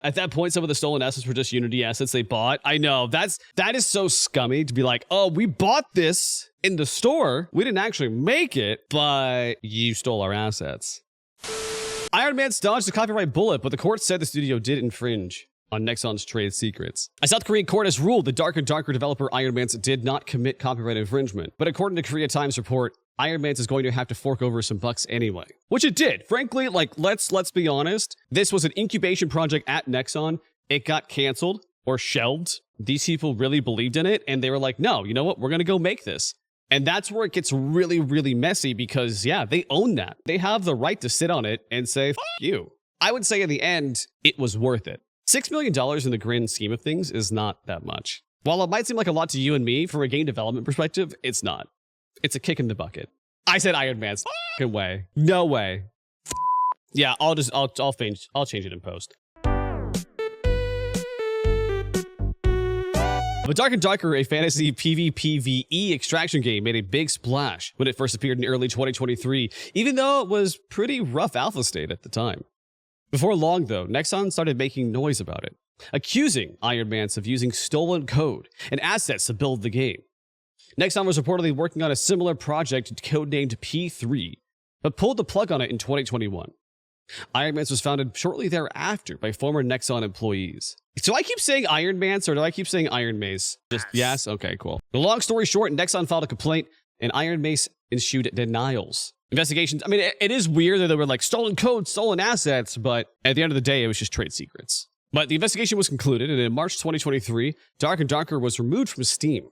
At that point, some of the stolen assets were just Unity assets they bought. I know, that is so scummy to be like, oh, we bought this in the store. We didn't actually make it, but you stole our assets. Iron Man's dodged a copyright bullet, but the court said the studio did infringe on Nexon's trade secrets. A South Korean court has ruled the Dark and Darker developer Iron Man's did not commit copyright infringement. But according to Korea Times report, Iron Man's is going to have to fork over some bucks anyway. Which it did. Frankly, like, let's be honest. This was an incubation project at Nexon. It got canceled or shelved. These people really believed in it, and they were like, no, you know what? We're going to go make this. And that's where it gets really, really messy because, yeah, they own that. They have the right to sit on it and say, F you. I would say in the end, it was worth it. $6 million in the grand scheme of things is not that much. While it might seem like a lot to you and me, from a game development perspective, it's not. It's a kick in the bucket. I said Iron Man's f***ing way. No way. Yeah, I'll change it in post. But Dark and Darker, a fantasy PvPvE extraction game, made a big splash when it first appeared in early 2023, even though it was pretty rough alpha state at the time. Before long, though, Nexon started making noise about it, accusing Iron Man's of using stolen code and assets to build the game. Nexon was reportedly working on a similar project codenamed P3, but pulled the plug on it in 2021. Iron Man's was founded shortly thereafter by former Nexon employees. Do I keep saying Iron Man's or do I keep saying Iron Mace? Just yes? Okay, cool. The long story short, Nexon filed a complaint and Iron Mace issued denials. Investigations, I mean, it is weird that they were like stolen code, stolen assets, but at the end of the day, it was just trade secrets. But the investigation was concluded, and in March 2023, Dark and Darker was removed from Steam.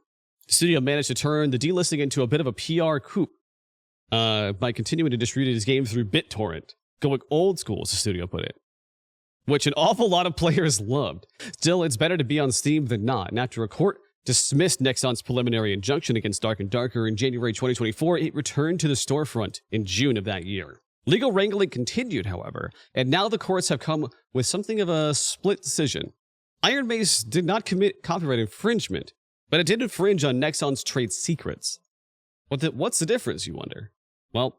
The studio managed to turn the delisting into a bit of a PR coup by continuing to distribute his game through BitTorrent, going old school, as the studio put it, which an awful lot of players loved. Still, it's better to be on Steam than not, and after a court dismissed Nexon's preliminary injunction against Dark and Darker in January 2024, it returned to the storefront in June of that year. Legal wrangling continued, however, and now the courts have come with something of a split decision. Iron Mace did not commit copyright infringement, but it did infringe on Nexon's trade secrets. What's the difference, you wonder? Well,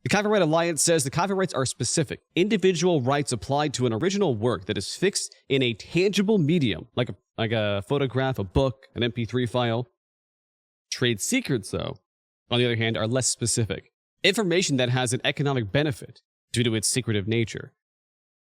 the Copyright Alliance says the copyrights are specific, individual rights applied to an original work that is fixed in a tangible medium, like a photograph, a book, an MP3 file. Trade secrets, though, on the other hand, are less specific. Information that has an economic benefit due to its secretive nature.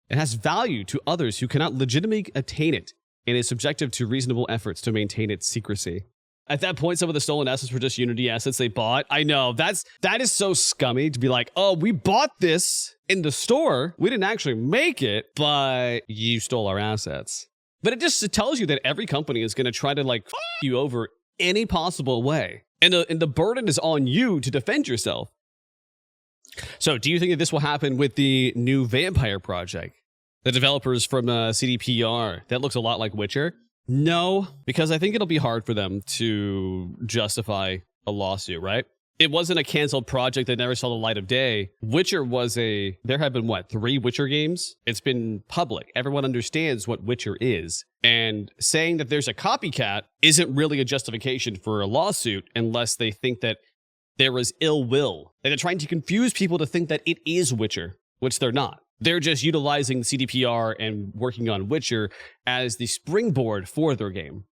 It has value to others who cannot legitimately attain it and is subjective to reasonable efforts to maintain its secrecy. At that point, some of the stolen assets were just Unity assets they bought. I know, that is so scummy to be like, oh, we bought this in the store. We didn't actually make it, but you stole our assets. But it tells you that every company is going to try to like f you over any possible way. And the burden is on you to defend yourself. So do you think that this will happen with the new Vampire project? The developers from CDPR, that looks a lot like Witcher? No, because I think it'll be hard for them to justify a lawsuit, right? It wasn't a canceled project that never saw the light of day. Witcher was there have been, 3 Witcher games? It's been public. Everyone understands what Witcher is. And saying that there's a copycat isn't really a justification for a lawsuit unless they think that there was ill will. And they're trying to confuse people to think that it is Witcher, which they're not. They're just utilizing CDPR and working on Witcher as the springboard for their game.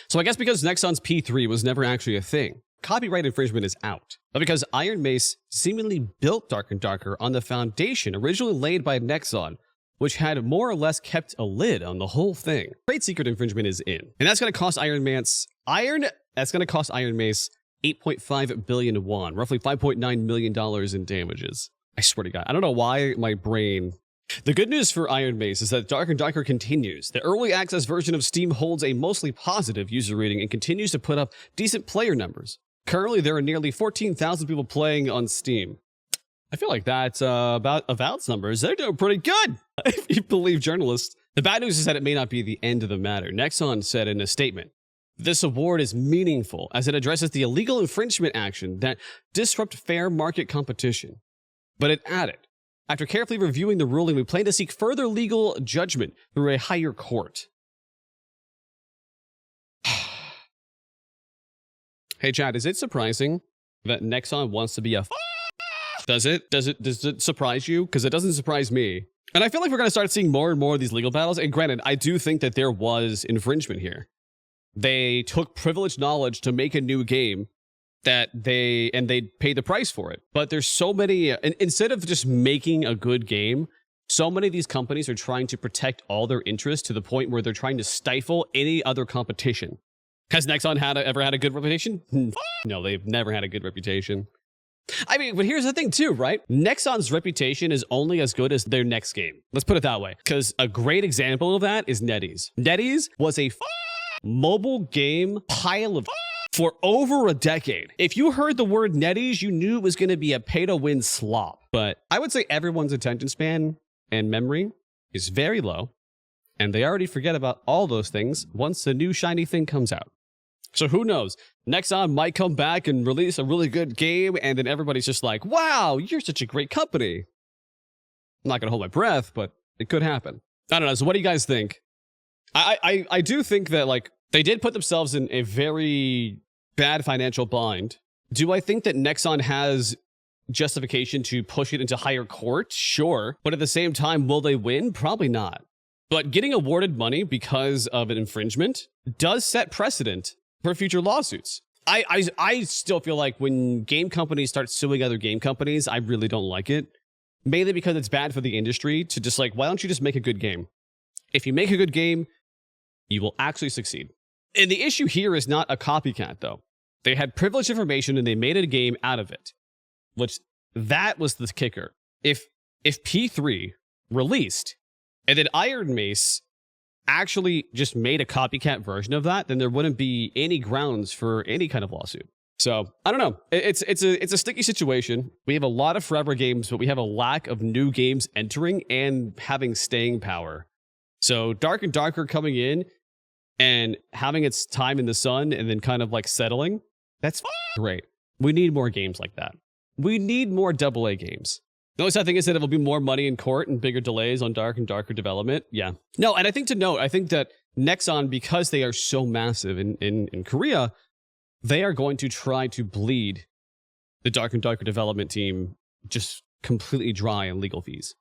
So I guess because Nexon's P3 was never actually a thing, copyright infringement is out. But because Iron Mace seemingly built Dark and Darker on the foundation originally laid by Nexon, which had more or less kept a lid on the whole thing, trade secret infringement is in. And that's going to cost Iron Mace 8.5 billion won, roughly $5.9 million in damages. I swear to God, I don't know why my brain... The good news for Iron Mace is that Dark and Darker continues. The early access version of Steam holds a mostly positive user rating and continues to put up decent player numbers. Currently, there are nearly 14,000 people playing on Steam. I feel like that's about Avowed's numbers. They're doing pretty good, if you believe journalists. The bad news is that it may not be the end of the matter. Nexon said in a statement, "This award is meaningful as it addresses the illegal infringement action that disrupt fair market competition." But it added, "After carefully reviewing the ruling, we plan to seek further legal judgment through a higher court." Hey, Chad, is it surprising that Nexon wants to be a Does it surprise you? Because it doesn't surprise me. And I feel like we're going to start seeing more and more of these legal battles. And granted, I do think that there was infringement here. They took privileged knowledge to make a new game that they paid the price for it. But there's so many, instead of just making a good game, so many of these companies are trying to protect all their interests to the point where they're trying to stifle any other competition. Has Nexon ever had a good reputation? No, they've never had a good reputation. I mean, but here's the thing too, right? Nexon's reputation is only as good as their next game. Let's put it that way. Because a great example of that is NetEase. NetEase was a mobile game pile of for over a decade. If you heard the word NetEase, you knew it was going to be a pay-to-win slop. But I would say everyone's attention span and memory is very low, and they already forget about all those things once the new shiny thing comes out. So who knows? Nexon might come back and release a really good game, and then everybody's just like, wow, you're such a great company. I'm not going to hold my breath, but it could happen. I don't know. So what do you guys think? I do think that, like, they did put themselves in a very bad financial bind. Do I think that Nexon has justification to push it into higher court? Sure. But at the same time, will they win? Probably not. But getting awarded money because of an infringement does set precedent for future lawsuits. I still feel like when game companies start suing other game companies, I really don't like it. Mainly because it's bad for the industry to just like, why don't you just make a good game? If you make a good game, you will actually succeed. And the issue here is not a copycat, though. They had privileged information and they made a game out of it. Which, that was the kicker. If P3 released, and then Iron Mace actually just made a copycat version of that, then there wouldn't be any grounds for any kind of lawsuit. So, I don't know. It's a sticky situation. We have a lot of forever games, but we have a lack of new games entering and having staying power. So, Dark and Darker coming in and having its time in the sun and then kind of like settling, that's great. We need more games like that. We need more AA games. The only sad thing is that it will be more money in court and bigger delays on Dark and Darker development. Yeah. No, and I think to note, I think that Nexon, because they are so massive in Korea, they are going to try to bleed the Dark and Darker development team just completely dry on legal fees.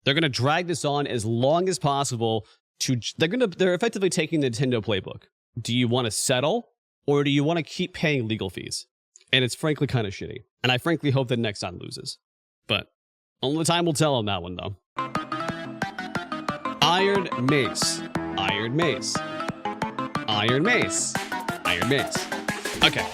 They're going to drag this on as long as possible. They're effectively taking the Nintendo playbook. Do you want to settle, or do you want to keep paying legal fees? And it's frankly kind of shitty. And I frankly hope that Nexon loses. But only time will tell on that one, though. Iron Mace. Iron Mace. Iron Mace. Iron Mace. Okay.